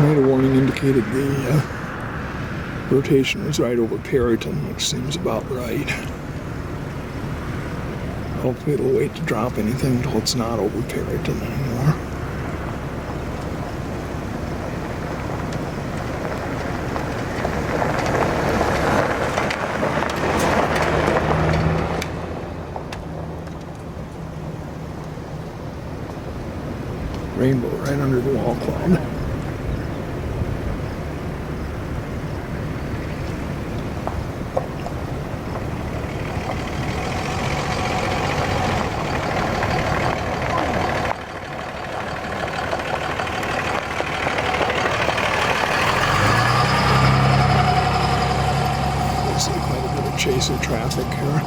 Tornado warning indicated the rotation was right over Perryton, which seems about right. Hopefully it'll wait to drop anything until it's not over Perryton anymore. Rainbow right under the wall cloud. I see quite a bit of chaser traffic here.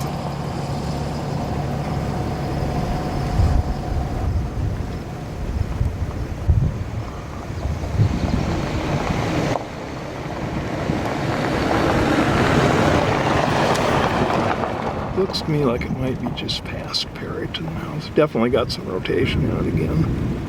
Looks to me like it might be just past Perryton now. It's definitely got some rotation in it again.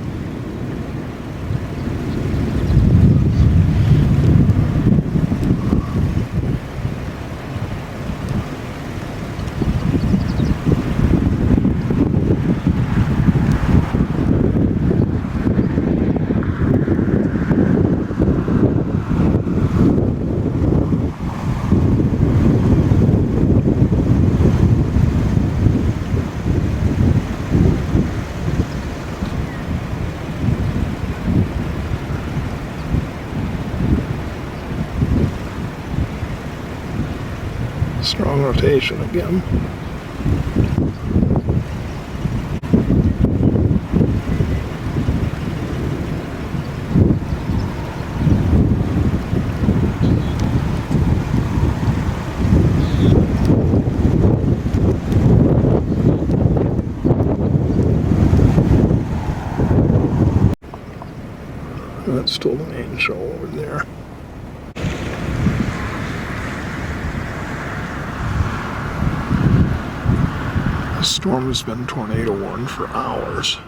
Strong rotation again. That's still the main show over there. The storm has been tornado warned for hours.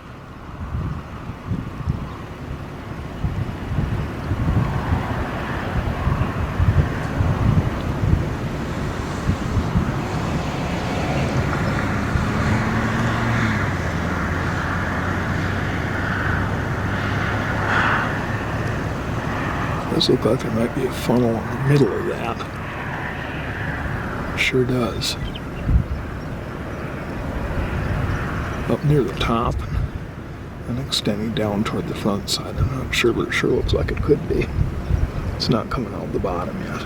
Does look like there might be a funnel in the middle of that. Sure does. Up near the top and extending down toward the front side. I'm not sure, but it sure looks like it could be. It's not coming out the bottom yet.